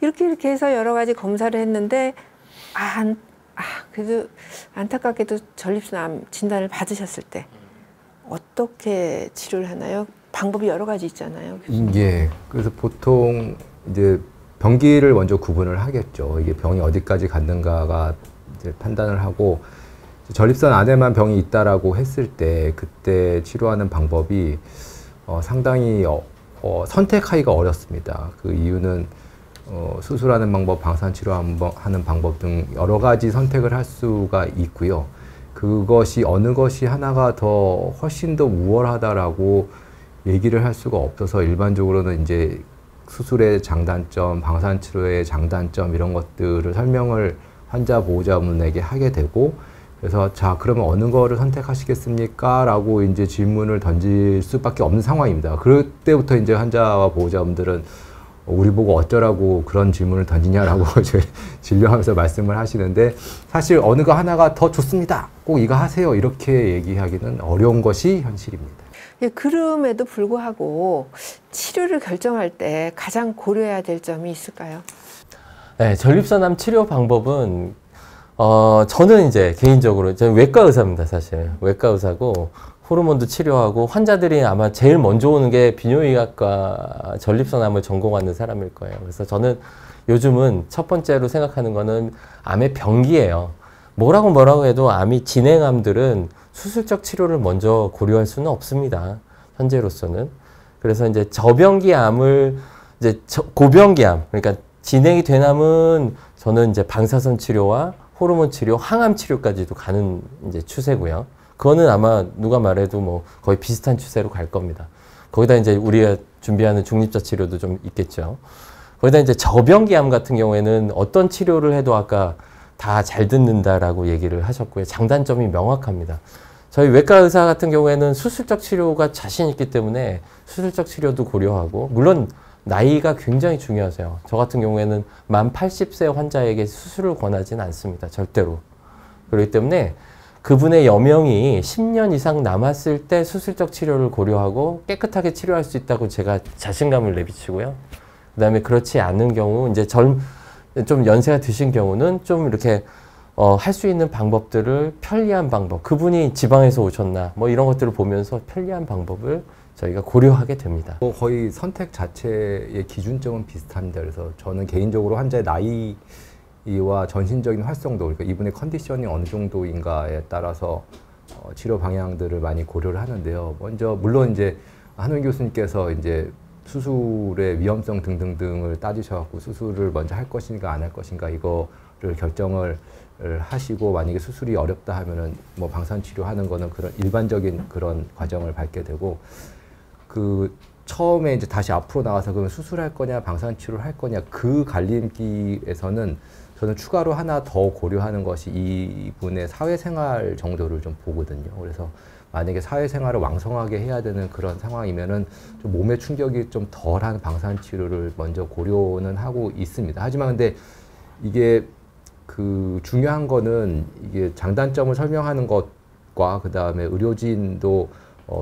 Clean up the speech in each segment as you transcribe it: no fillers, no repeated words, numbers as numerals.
이렇게 해서 여러 가지 검사를 했는데 그래도 안타깝게도 전립선암 진단을 받으셨을 때 어떻게 치료를 하나요? 방법이 여러 가지 있잖아요. 예. 그래서 보통 이제 병기를 먼저 구분을 하겠죠. 이게 병이 어디까지 갔는가가 이제 판단을 하고 전립선 안에만 병이 있다라고 했을 때 그때 치료하는 방법이 상당히 선택하기가 어렵습니다. 그 이유는 수술하는 방법, 방사치료하는 방법 등 여러 가지 선택을 할 수가 있고요. 그것이 어느 것이 하나가 더 훨씬 더 우월하다라고 얘기를 할 수가 없어서 일반적으로는 이제 수술의 장단점, 방사치료의 장단점 이런 것들을 설명을 환자 보호자분에게 하게 되고 그래서 자 그러면 어느 거를 선택하시겠습니까? 라고 이제 질문을 던질 수밖에 없는 상황입니다. 그럴 때부터 이제 환자와 보호자분들은 우리 보고 어쩌라고 그런 질문을 던지냐라고 진료하면서 말씀을 하시는데 사실 어느 거 하나가 더 좋습니다. 꼭 이거 하세요. 이렇게 얘기하기는 어려운 것이 현실입니다. 예, 그럼에도 불구하고 치료를 결정할 때 가장 고려해야 될 점이 있을까요? 네, 전립선암 치료 방법은 저는 이제 개인적으로 저는 외과 의사입니다. 사실 외과 의사고 호르몬도 치료하고 환자들이 아마 제일 먼저 오는 게 비뇨기과과 전립선암을 전공하는 사람일 거예요. 그래서 저는 요즘은 첫 번째로 생각하는 거는 암의 병기예요. 뭐라고 해도 암이 진행암들은 수술적 치료를 먼저 고려할 수는 없습니다. 현재로서는. 그래서 이제 저병기 암을 이제 고병기암, 그러니까 진행이 된 암은 저는 이제 방사선 치료와 호르몬 치료, 항암 치료까지도 가는 이제 추세고요. 그거는 아마 누가 말해도 뭐 거의 비슷한 추세로 갈 겁니다. 거기다 이제 우리가 준비하는 중립자 치료도 좀 있겠죠. 거기다 이제 저병기암 같은 경우에는 어떤 치료를 해도 아까 다 잘 듣는다라고 얘기를 하셨고요. 장단점이 명확합니다. 저희 외과 의사 같은 경우에는 수술적 치료가 자신 있기 때문에 수술적 치료도 고려하고 물론 나이가 굉장히 중요하세요. 저 같은 경우에는 만 80세 환자에게 수술을 권하지는 않습니다. 절대로. 그렇기 때문에 그분의 여명이 10년 이상 남았을 때 수술적 치료를 고려하고 깨끗하게 치료할 수 있다고 제가 자신감을 내비치고요. 그 다음에 그렇지 않은 경우 이제 좀 연세가 드신 경우는 좀 이렇게 할 수 있는 방법들을 편리한 방법, 그분이 지방에서 오셨나 뭐 이런 것들을 보면서 편리한 방법을 저희가 고려하게 됩니다. 거의 선택 자체의 기준점은 비슷합니다. 그래서 저는 개인적으로 환자의 나이와 전신적인 활성도, 그러니까 이분의 컨디션이 어느 정도인가에 따라서 치료 방향들을 많이 고려를 하는데요. 먼저 물론 이제 한훈 교수님께서 이제 수술의 위험성 등등등을 따지셔갖고 수술을 먼저 할 것인가 안 할 것인가 이거를 결정을 하시고 만약에 수술이 어렵다 하면은 뭐 방사선 치료하는 거는 그런 일반적인 그런 과정을 밟게 되고 그 처음에 이제 다시 앞으로 나와서 그러면 수술할 거냐 방사선 치료를 할 거냐 그 갈림길에서는 저는 추가로 하나 더 고려하는 것이 이분의 사회생활 정도를 좀 보거든요. 그래서 만약에 사회생활을 왕성하게 해야 되는 그런 상황이면은 좀 몸의 충격이 좀 덜한 방사선 치료를 먼저 고려는 하고 있습니다. 하지만 근데 이게 그 중요한 거는 이게 장단점을 설명하는 것과 그 다음에 의료진도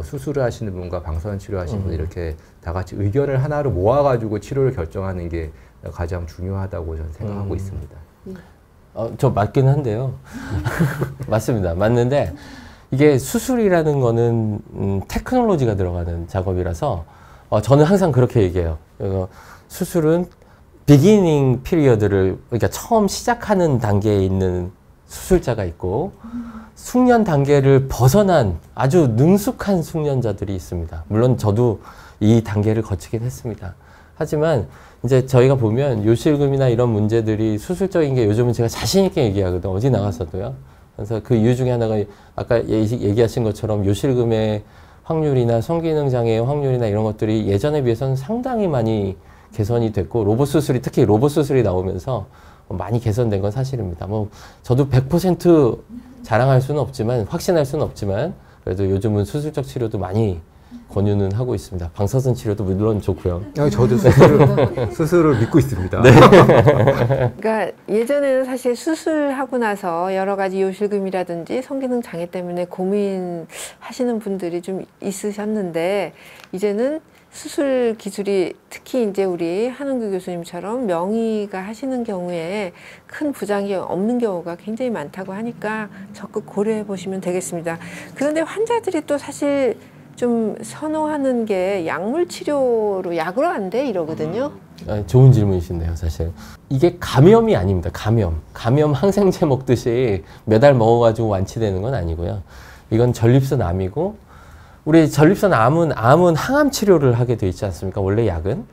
수술을 하시는 분과 방사선 치료하시는 분 이렇게 다 같이 의견을 하나로 모아가지고 치료를 결정하는 게 가장 중요하다고 저는 생각하고 있습니다. 저 맞긴 한데요. 맞습니다. 맞는데 이게 수술이라는 거는 테크놀로지가 들어가는 작업이라서 저는 항상 그렇게 얘기해요. 수술은 비기닝 피리어드를 그러니까 처음 시작하는 단계에 있는 수술자가 있고 숙련 단계를 벗어난 아주 능숙한 숙련자들이 있습니다. 물론 저도 이 단계를 거치긴 했습니다. 하지만 이제 저희가 보면 요실금이나 이런 문제들이 수술적인 게 요즘은 제가 자신 있게 얘기하거든요. 어디 나가서도요. 그래서 그 이유 중에 하나가 아까 얘기하신 것처럼 요실금의 확률이나 성기능 장애의 확률이나 이런 것들이 예전에 비해서는 상당히 많이 개선이 됐고 로봇 수술이 특히 로봇 수술이 나오면서 많이 개선된 건 사실입니다. 뭐 저도 100% 자랑할 수는 없지만 확신할 수는 없지만 그래도 요즘은 수술적 치료도 많이 권유는 하고 있습니다. 방사선 치료도 물론 좋고요. 저도 수술을 믿고 있습니다. 네. 그러니까 예전에는 사실 수술하고 나서 여러 가지 요실금이라든지 성기능 장애 때문에 고민하시는 분들이 좀 있으셨는데 이제는 수술 기술이 특히 이제 우리 한은규 교수님처럼 명의가 하시는 경우에 큰 부작용이 없는 경우가 굉장히 많다고 하니까 적극 고려해 보시면 되겠습니다. 그런데 환자들이 또 사실 좀 선호하는 게 약물 치료로 약으로 안 돼 이러거든요. 좋은 질문이신데요, 사실. 이게 감염이 아닙니다. 감염 항생제 먹듯이 매달 먹어가지고 완치되는 건 아니고요. 이건 전립선 암이고, 우리 전립선 암은 항암 치료를 하게 돼 있지 않습니까? 원래 약은.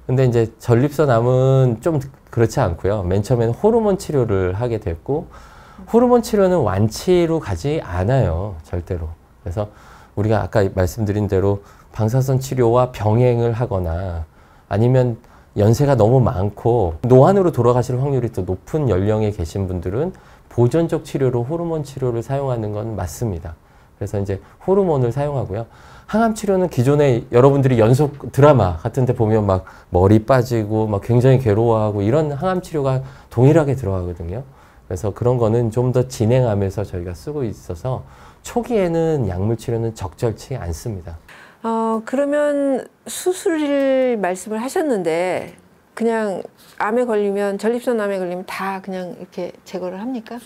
근데 이제 전립선 암은 좀 그렇지 않고요. 맨 처음에는 호르몬 치료를 하게 됐고, 호르몬 치료는 완치로 가지 않아요. 절대로. 그래서 우리가 아까 말씀드린 대로 방사선 치료와 병행을 하거나 아니면 연세가 너무 많고 노안으로 돌아가실 확률이 더 높은 연령에 계신 분들은 보존적 치료로 호르몬 치료를 사용하는 건 맞습니다. 그래서 이제 호르몬을 사용하고요. 항암 치료는 기존에 여러분들이 연속 드라마 같은 데 보면 막 머리 빠지고 막 굉장히 괴로워하고 이런 항암 치료가 동일하게 들어가거든요. 그래서 그런 거는 좀 더 진행하면서 저희가 쓰고 있어서 초기에는 약물 치료는 적절치 않습니다. 그러면 수술을 말씀을 하셨는데 그냥 암에 걸리면 전립선 암에 걸리면 다 그냥 이렇게 제거를 합니까?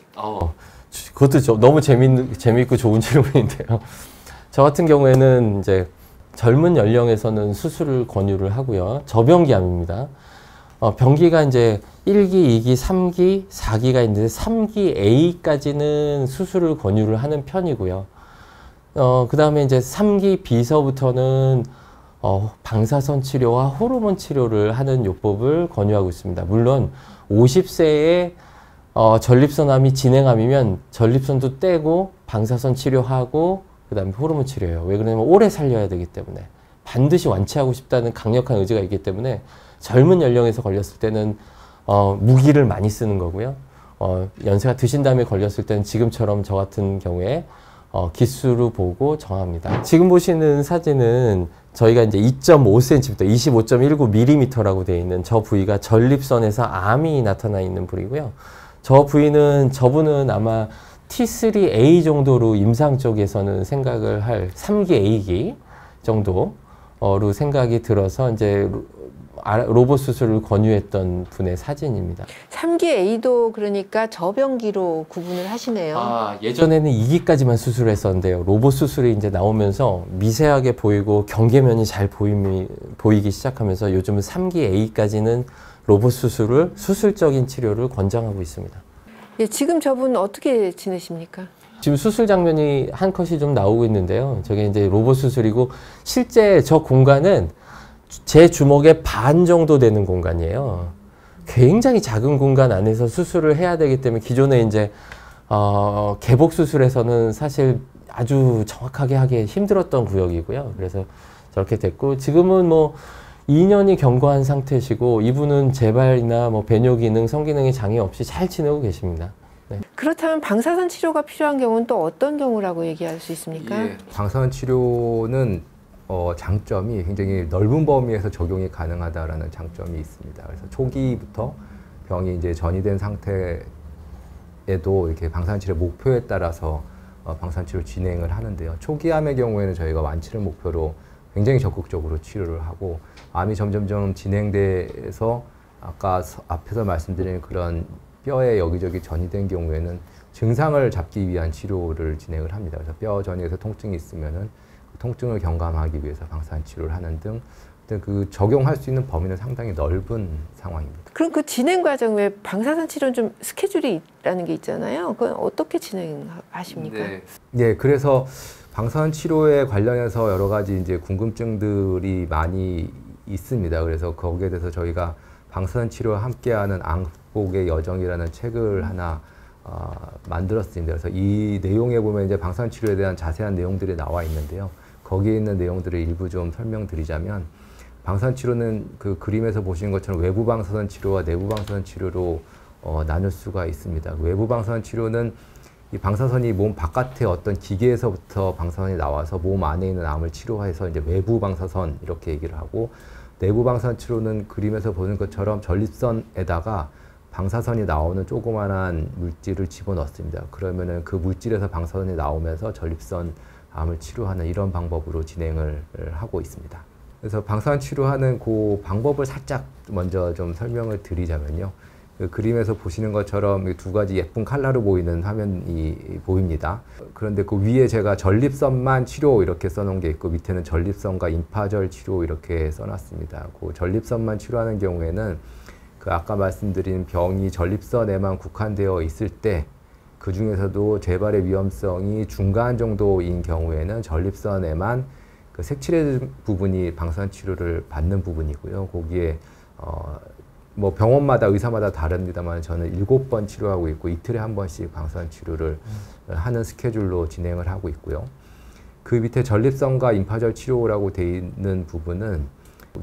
그것도 너무 재미있고 좋은 질문인데요. 저 같은 경우에는 이제 젊은 연령에서는 수술을 권유를 하고요. 저병기암입니다. 병기가 이제 1기, 2기, 3기, 4기가 있는데 3기 A까지는 수술을 권유를 하는 편이고요. 그 다음에 이제 3기 B서부터는 방사선 치료와 호르몬 치료를 하는 요법을 권유하고 있습니다. 물론 50세에 전립선암이 진행암이면 전립선도 떼고 방사선 치료하고 그 다음에 호르몬 치료예요. 왜 그러냐면 오래 살려야 되기 때문에 반드시 완치하고 싶다는 강력한 의지가 있기 때문에 젊은 연령에서 걸렸을 때는 무기를 많이 쓰는 거고요. 연세가 드신 다음에 걸렸을 때는 지금처럼 저 같은 경우에 기수로 보고 정합니다. 지금 보시는 사진은 저희가 이제 2.5cm, 25.19mm라고 되어 있는 저 부위가 전립선에서 암이 나타나 있는 부위고요. 저분은 아마 T3A 정도로 임상 쪽에서는 생각을 할 3기 A기 정도로 생각이 들어서 이제 로봇 수술을 권유했던 분의 사진입니다. 3기 A도 그러니까 저병기로 구분을 하시네요. 예전에는 2기까지만 수술을 했었는데요. 로봇 수술이 이제 나오면서 미세하게 보이고 경계면이 잘 보이기 시작하면서 요즘은 3기 A까지는 로봇 수술을 수술적인 치료를 권장하고 있습니다. 예, 지금 저분 어떻게 지내십니까? 지금 수술 장면이 한 컷이 좀 나오고 있는데요. 저게 이제 로봇 수술이고 실제 저 공간은 제 주먹의 반 정도 되는 공간이에요. 굉장히 작은 공간 안에서 수술을 해야 되기 때문에 기존에 이제 개복 수술에서는 사실 아주 정확하게 하기 힘들었던 구역이고요. 그래서 저렇게 됐고 지금은 뭐 2년이 경과한 상태시고 이분은 재발이나 뭐 배뇨 기능, 성기능에 장애 없이 잘 지내고 계십니다. 네. 그렇다면 방사선 치료가 필요한 경우는 또 어떤 경우라고 얘기할 수 있습니까? 방사선 치료는 장점이 굉장히 넓은 범위에서 적용이 가능하다라는 장점이 있습니다. 그래서 초기부터 병이 이제 전이된 상태에도 이렇게 방사선 치료 목표에 따라서 방사선 치료 진행을 하는데요. 초기암의 경우에는 저희가 완치를 목표로 굉장히 적극적으로 치료를 하고 암이 점점점 진행돼서 아까 앞에서 말씀드린 그런 뼈에 여기저기 전이된 경우에는 증상을 잡기 위한 치료를 진행을 합니다. 그래서 뼈 전이에서 통증이 있으면은 그 통증을 경감하기 위해서 방사선 치료를 하는 등 그 적용할 수 있는 범위는 상당히 넓은 상황입니다. 그럼 그 진행 과정 왜 방사선 치료는 좀 스케줄이 있다는 게 있잖아요. 그건 어떻게 진행하십니까? 네, 그래서 방사선 치료에 관련해서 여러 가지 이제 궁금증들이 많이 있습니다. 그래서 거기에 대해서 저희가 방사선 치료와 함께하는 악복의 여정이라는 책을 하나 만들었습니다. 그래서 이 내용에 보면 이제 방사선 치료에 대한 자세한 내용들이 나와 있는데요. 거기에 있는 내용들을 일부 좀 설명드리자면 방사선 치료는 그 그림에서 보시는 것처럼 외부 방사선 치료와 내부 방사선 치료로 나눌 수가 있습니다. 외부 방사선 치료는 이 방사선이 몸 바깥에 어떤 기계에서부터 방사선이 나와서 몸 안에 있는 암을 치료해서 이제 외부 방사선 이렇게 얘기를 하고, 내부 방사선 치료는 그림에서 보는 것처럼 전립선에다가 방사선이 나오는 조그만한 물질을 집어넣습니다. 그러면은 그 물질에서 방사선이 나오면서 전립선 암을 치료하는 이런 방법으로 진행을 하고 있습니다. 그래서 방사선 치료하는 그 방법을 살짝 먼저 좀 설명을 드리자면요. 그 그림에서 보시는 것처럼 두 가지 예쁜 컬러로 보이는 화면이 보입니다. 그런데 그 위에 제가 전립선만 치료 이렇게 써놓은 게 있고, 밑에는 전립선과 임파절 치료 이렇게 써놨습니다. 그 전립선만 치료하는 경우에는 그 아까 말씀드린 병이 전립선에만 국한되어 있을 때, 그 중에서도 재발의 위험성이 중간 정도인 경우에는 전립선에만 그 색칠해진 부분이 방사선 치료를 받는 부분이고요. 거기에 뭐 병원마다 의사마다 다릅니다만 저는 7번 치료하고 있고, 이틀에 한 번씩 방사선 치료를 하는 스케줄로 진행을 하고 있고요. 그 밑에 전립선과 임파절 치료라고 되어 있는 부분은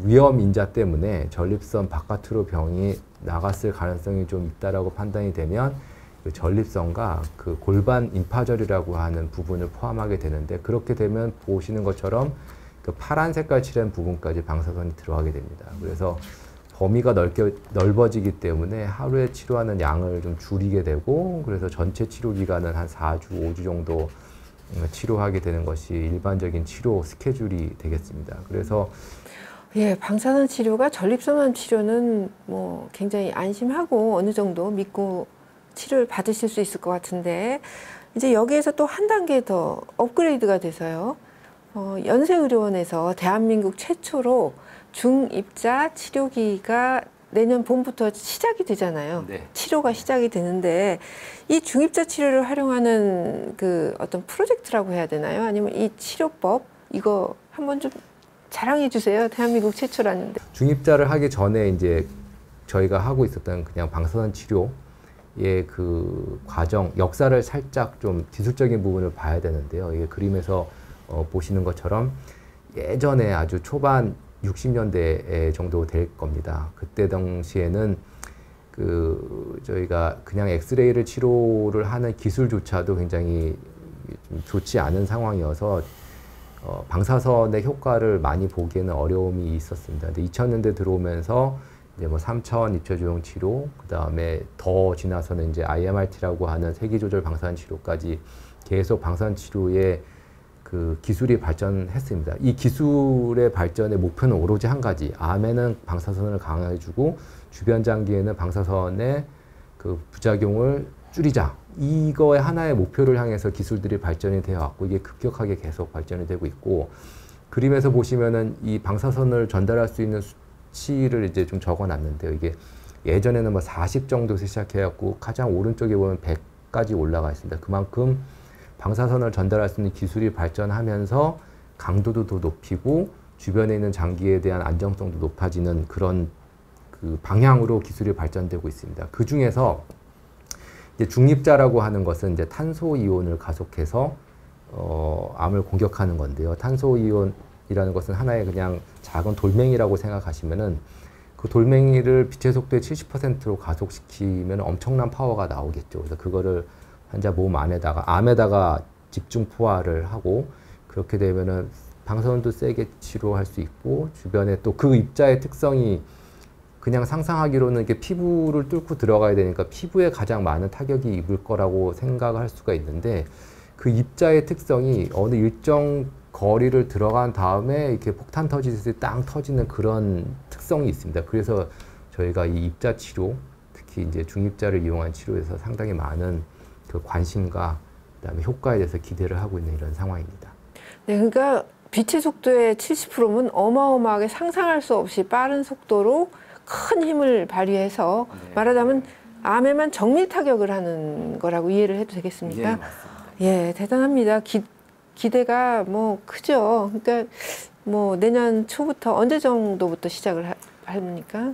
위험 인자 때문에 전립선 바깥으로 병이 나갔을 가능성이 좀 있다라고 판단이 되면 그 전립선과 그 골반 임파절이라고 하는 부분을 포함하게 되는데, 그렇게 되면 보시는 것처럼 그 파란 색깔 칠한 부분까지 방사선이 들어가게 됩니다. 그래서 범위가 넓어지기 때문에 하루에 치료하는 양을 좀 줄이게 되고, 그래서 전체 치료 기간은 한 4주, 5주 정도 치료하게 되는 것이 일반적인 치료 스케줄이 되겠습니다. 그래서 예, 방사선 치료가 전립선암 치료는 뭐 굉장히 안심하고 어느 정도 믿고 치료를 받으실 수 있을 것 같은데, 이제 여기에서 또 한 단계 더 업그레이드가 돼서요. 연세의료원에서 대한민국 최초로 중입자 치료기가 내년 봄부터 시작이 되잖아요. 네. 치료가 시작이 되는데, 이 중입자 치료를 활용하는 그 어떤 프로젝트라고 해야 되나요? 아니면 이 치료법, 이거 한번 좀 자랑해 주세요. 대한민국 최초라는데. 중입자를 하기 전에 이제 저희가 하고 있었던 그냥 방사선 치료의 그 과정, 역사를 살짝 좀 기술적인 부분을 봐야 되는데요. 이게 그림에서 보시는 것처럼 예전에 아주 초반 60년대 정도 될 겁니다. 그때 당시에는 그 저희가 그냥 엑스레이를 치료를 하는 기술조차도 굉장히 좀 좋지 않은 상황이어서 방사선의 효과를 많이 보기에는 어려움이 있었습니다. 근데 2000년대 들어오면서 이제 뭐 3차원 입체조형 치료, 그 다음에 더 지나서는 이제 IMRT라고 하는 세기조절 방사선 치료까지 계속 방사선 치료에 그 기술이 발전했습니다. 이 기술의 발전의 목표는 오로지 한 가지, 암에는 방사선을 강화해주고 주변 장기에는 방사선의 그 부작용을 줄이자. 이거의 하나의 목표를 향해서 기술들이 발전이 되어 왔고, 이게 급격하게 계속 발전이 되고 있고, 그림에서 보시면은 이 방사선을 전달할 수 있는 수치를 이제 좀 적어 놨는데요. 이게 예전에는 뭐 40 정도에서 시작해갖고 가장 오른쪽에 보면 100까지 올라가 있습니다. 그만큼 방사선을 전달할 수 있는 기술이 발전하면서 강도도 더 높이고 주변에 있는 장기에 대한 안정성도 높아지는 그런 그 방향으로 기술이 발전되고 있습니다. 그 중에서 이제 중립자라고 하는 것은 이제 탄소 이온을 가속해서 암을 공격하는 건데요. 탄소 이온이라는 것은 하나의 그냥 작은 돌멩이라고 생각하시면은, 그 돌멩이를 빛의 속도의 70%로 가속시키면 엄청난 파워가 나오겠죠. 그래서 그거를 환자 몸 안에다가, 암에다가 집중 포화를 하고, 그렇게 되면은 방사선도 세게 치료할 수 있고, 주변에 또 그 입자의 특성이 그냥 상상하기로는 이게 피부를 뚫고 들어가야 되니까 피부에 가장 많은 타격이 입을 거라고 생각을 할 수가 있는데, 그 입자의 특성이 어느 일정 거리를 들어간 다음에 이렇게 폭탄 터지듯이 땅 터지는 그런 특성이 있습니다. 그래서 저희가 이 입자 치료, 특히 이제 중입자를 이용한 치료에서 상당히 많은 그 관심과 그다음에 효과에 대해서 기대를 하고 있는 이런 상황입니다. 네, 그러니까 빛의 속도의 70%면 어마어마하게 상상할 수 없이 빠른 속도로 큰 힘을 발휘해서, 네. 말하자면 암에만 정밀 타격을 하는 거라고 이해를 해도 되겠습니까? 예, 맞습니다. 예, 대단합니다. 기대가 뭐 크죠. 그러니까 뭐 내년 초부터 언제 정도부터 시작을 합니까?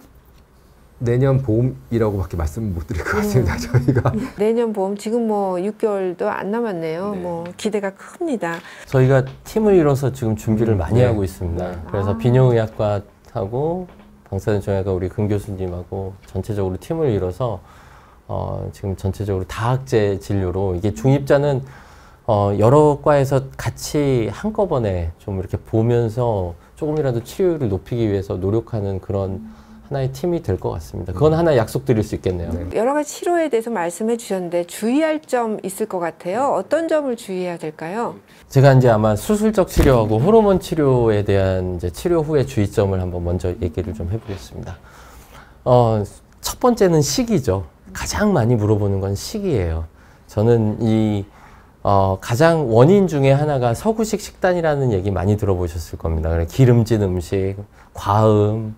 내년 봄이라고밖에 말씀 못 드릴 것 같습니다. 저희가 내년 봄, 지금 뭐 6개월도 안 남았네요. 네. 뭐 기대가 큽니다. 저희가 팀을 이뤄서 지금 준비를 많이 네. 하고 있습니다. 네. 그래서 비뇨의학과하고 방사선 정형외과 우리 금 교수님하고 전체적으로 팀을 이뤄서 지금 전체적으로 다학제 진료로 이게 중입자는 여러 과에서 같이 한꺼번에 좀 이렇게 보면서 조금이라도 치료율을 높이기 위해서 노력하는 그런 하나의 팀이 될 것 같습니다. 그건 하나 약속드릴 수 있겠네요. 네. 여러 가지 치료에 대해서 말씀해 주셨는데 주의할 점 있을 것 같아요. 어떤 점을 주의해야 될까요? 제가 이제 아마 수술적 치료하고 호르몬 치료에 대한 이제 치료 후의 주의점을 한번 먼저 얘기를 좀 해보겠습니다. 첫 번째는 시기죠. 가장 많이 물어보는 건 시기예요. 저는 가장 원인 중에 하나가 서구식 식단이라는 얘기 많이 들어보셨을 겁니다. 기름진 음식, 과음,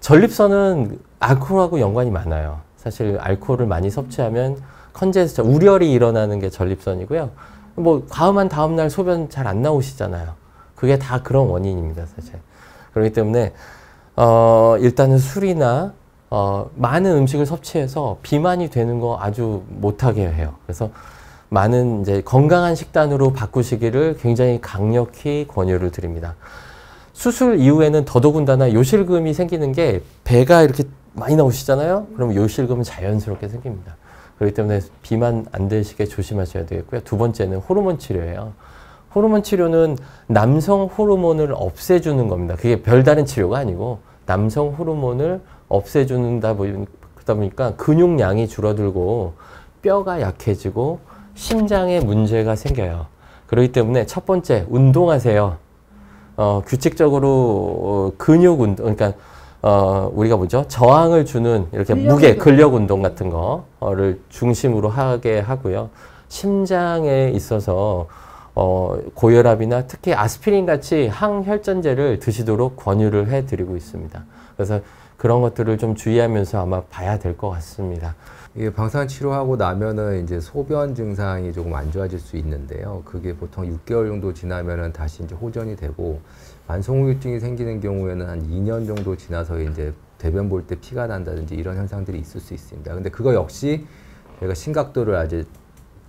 전립선은 알코올하고 연관이 많아요. 사실 알코올을 많이 섭취하면 컨젠스션, 우열이 일어나는 게 전립선이고요. 뭐 과음한 다음날 소변 잘 안 나오시잖아요. 그게 다 그런 원인입니다, 사실. 그렇기 때문에 일단은 술이나 많은 음식을 섭취해서 비만이 되는 거 아주 못하게 해요. 그래서 많은 이제 건강한 식단으로 바꾸시기를 굉장히 강력히 권유를 드립니다. 수술 이후에는 더더군다나 요실금이 생기는 게 배가 이렇게 많이 나오시잖아요. 그러면 요실금은 자연스럽게 생깁니다. 그렇기 때문에 비만 안 되시게 조심하셔야 되겠고요. 두 번째는 호르몬 치료예요. 호르몬 치료는 남성 호르몬을 없애주는 겁니다. 그게 별다른 치료가 아니고 남성 호르몬을 없애주는다 그러다 보니까 근육량이 줄어들고 뼈가 약해지고 심장에 문제가 생겨요. 그렇기 때문에 첫 번째 운동하세요. 규칙적으로 근육 운동, 그러니까 우리가 뭐죠? 저항을 주는 이렇게 무게, 근력 운동 같은 거를 중심으로 하게 하고요. 심장에 있어서 고혈압이나 특히 아스피린 같이 항혈전제를 드시도록 권유를 해드리고 있습니다. 그래서 그런 것들을 좀 주의하면서 아마 봐야 될 것 같습니다. 이게 방사선 치료하고 나면은 이제 소변 증상이 조금 안 좋아질 수 있는데요. 그게 보통 6개월 정도 지나면은 다시 이제 호전이 되고, 만성후유증이 생기는 경우에는 한 2년 정도 지나서 이제 대변 볼 때 피가 난다든지 이런 현상들이 있을 수 있습니다. 근데 그거 역시 저희가 심각도를 아직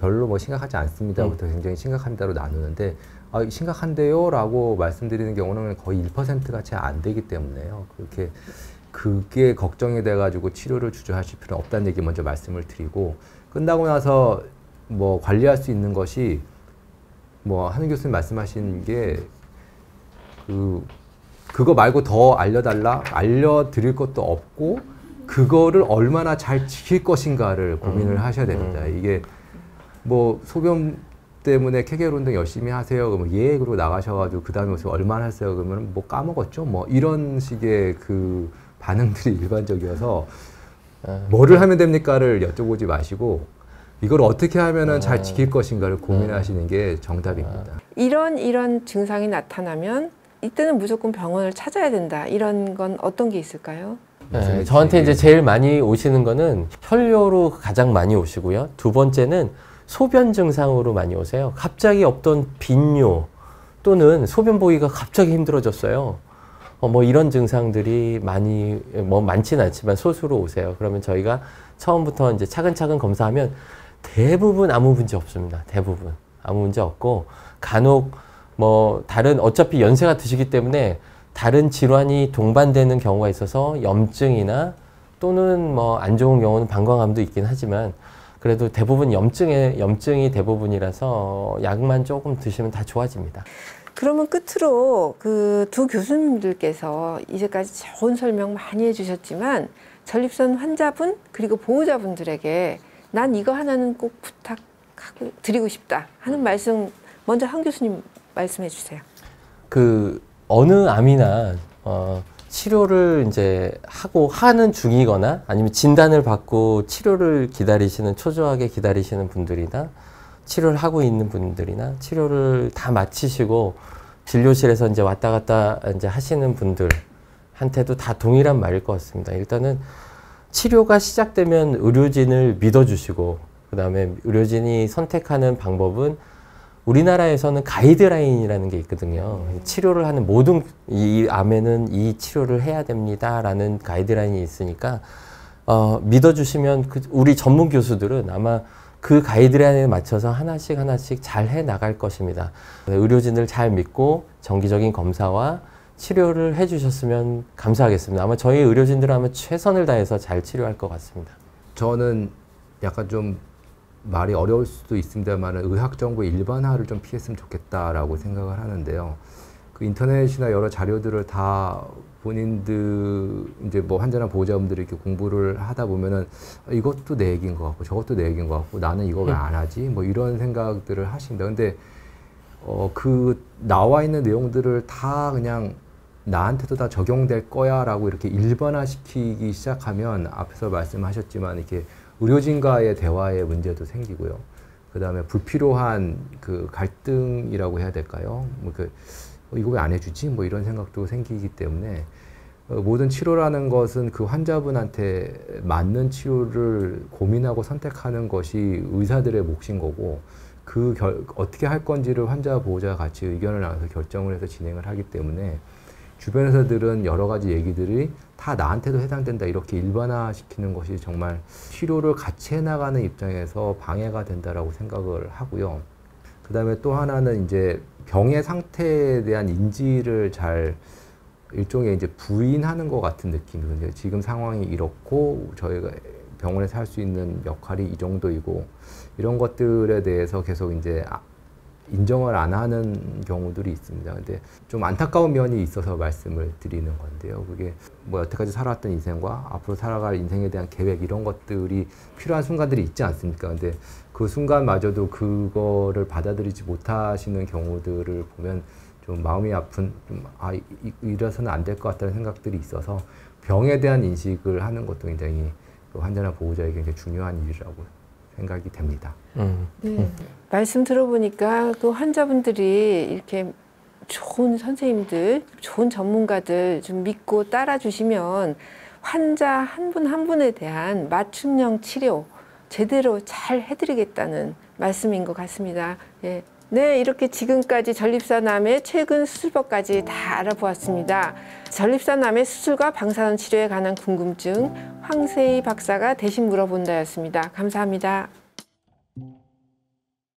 별로 뭐 심각하지 않습니다부터 굉장히 심각합니다로 나누는데, 심각한데요? 라고 말씀드리는 경우는 거의 1%가 채 안 되기 때문에요. 그게 걱정이 돼가지고 치료를 주저하실 필요는 없다는 얘기 먼저 말씀을 드리고, 끝나고 나서 뭐 관리할 수 있는 것이 뭐 한은 교수님 말씀하신 게 그거 말고 더 알려드릴 것도 없고 그거를 얼마나 잘 지킬 것인가를 고민을 하셔야 됩니다. 이게 뭐 소변 때문에 케겔 운동 열심히 하세요. 그러면 예, 그러고 나가셔가지고 그 다음에 얼마나 했어요? 그러면 뭐 까먹었죠. 뭐 이런 식의 그 반응들이 일반적이어서 뭐를 하면 됩니까를 여쭤보지 마시고 이걸 어떻게 하면은 잘 지킬 것인가를 고민하시는 게 정답입니다. 이런 증상이 나타나면 이때는 무조건 병원을 찾아야 된다. 이런 건 어떤 게 있을까요? 네, 저한테 이제 제일 많이 오시는 거는 혈뇨로 가장 많이 오시고요. 두 번째는 소변 증상으로 많이 오세요. 갑자기 없던 빈뇨 또는 소변 보기가 갑자기 힘들어졌어요. 뭐 이런 증상들이 많지는 않지만 소수로 오세요. 그러면 저희가 처음부터 이제 차근차근 검사하면 대부분 아무 문제 없습니다. 대부분 아무 문제 없고, 간혹 뭐 어차피 연세가 드시기 때문에 다른 질환이 동반되는 경우가 있어서 염증이나 또는 뭐 안 좋은 경우는 방광암도 있긴 하지만 그래도 대부분 염증이 대부분이라서 약만 조금 드시면 다 좋아집니다. 그러면 끝으로 그 두 교수님들께서 이제까지 좋은 설명 많이 해주셨지만 전립선 환자분 그리고 보호자분들에게 난 이거 하나는 꼭 부탁하고 드리고 싶다 하는 말씀 먼저 한 교수님 말씀해 주세요. 어느 암이나 치료를 이제 하는 중이거나 아니면 진단을 받고 치료를 초조하게 기다리시는 분들이나 치료를 하고 있는 분들이나 치료를 다 마치시고 진료실에서 이제 왔다 갔다 이제 하시는 분들한테도 다 동일한 말일 것 같습니다. 일단은 치료가 시작되면 의료진을 믿어주시고, 그 다음에 의료진이 선택하는 방법은 우리나라에서는 가이드라인이라는 게 있거든요. 치료를 하는 모든 이 암에는 이 치료를 해야 됩니다라는 가이드라인이 있으니까 믿어주시면 우리 전문 교수들은 아마 그 가이드라인에 맞춰서 하나씩 잘 해 나갈 것입니다. 의료진을 잘 믿고 정기적인 검사와 치료를 해주셨으면 감사하겠습니다. 아마 저희 의료진들은 아마 최선을 다해서 잘 치료할 것 같습니다. 저는 약간 좀 말이 어려울 수도 있습니다만 의학 정보의 일반화를 좀 피했으면 좋겠다라고 생각을 하는데요. 그 인터넷이나 여러 자료들을 다 본인들 이제 뭐 환자나 보호자분들이 이렇게 공부를 하다 보면은 이것도 내 얘기인 것 같고 저것도 내 얘기인 것 같고 나는 이거 왜 안 하지? 뭐 이런 생각들을 하신다. 근데 그 나와 있는 내용들을 다 그냥 나한테도 다 적용될 거야라고 이렇게 일반화시키기 시작하면 앞에서 말씀하셨지만 이렇게 의료진과의 대화의 문제도 생기고요. 그 다음에 불필요한 그 갈등이라고 해야 될까요? 뭐 이거 왜 안 해주지? 뭐 이런 생각도 생기기 때문에 모든 치료라는 것은 그 환자분한테 맞는 치료를 고민하고 선택하는 것이 의사들의 몫인 거고 어떻게 할 건지를 환자 보호자가 같이 의견을 나눠서 결정을 해서 진행을 하기 때문에 주변에서들은 여러 가지 얘기들이 다 나한테도 해당된다 이렇게 일반화시키는 것이 정말 치료를 같이 해나가는 입장에서 방해가 된다라고 생각을 하고요. 그 다음에 또 하나는 이제 병의 상태에 대한 인지를 잘 일종의 이제 부인하는 것 같은 느낌이거든요. 지금 상황이 이렇고 저희가 병원에서 할 수 있는 역할이 이 정도이고 이런 것들에 대해서 계속 이제 인정을 안 하는 경우들이 있습니다. 근데 좀 안타까운 면이 있어서 말씀을 드리는 건데요. 그게 뭐 여태까지 살아왔던 인생과 앞으로 살아갈 인생에 대한 계획 이런 것들이 필요한 순간들이 있지 않습니까? 근데 그 순간마저도 그거를 받아들이지 못하시는 경우들을 보면 좀 마음이 아픈, 이래서는 안 될 것 같다는 생각들이 있어서 병에 대한 인식을 하는 것도 굉장히 환자나 보호자에게 굉장히 중요한 일이라고 생각이 됩니다. 네. 말씀 들어보니까 그 환자분들이 이렇게 좋은 선생님들, 좋은 전문가들 좀 믿고 따라주시면 환자 한 분 한 분에 대한 맞춤형 치료 제대로 잘 해드리겠다는 말씀인 것 같습니다. 예. 네, 이렇게 지금까지 전립선암의 최근 수술법까지 다 알아보았습니다. 전립선암의 수술과 방사선 치료에 관한 궁금증 황세희 박사가 대신 물어본다였습니다. 감사합니다.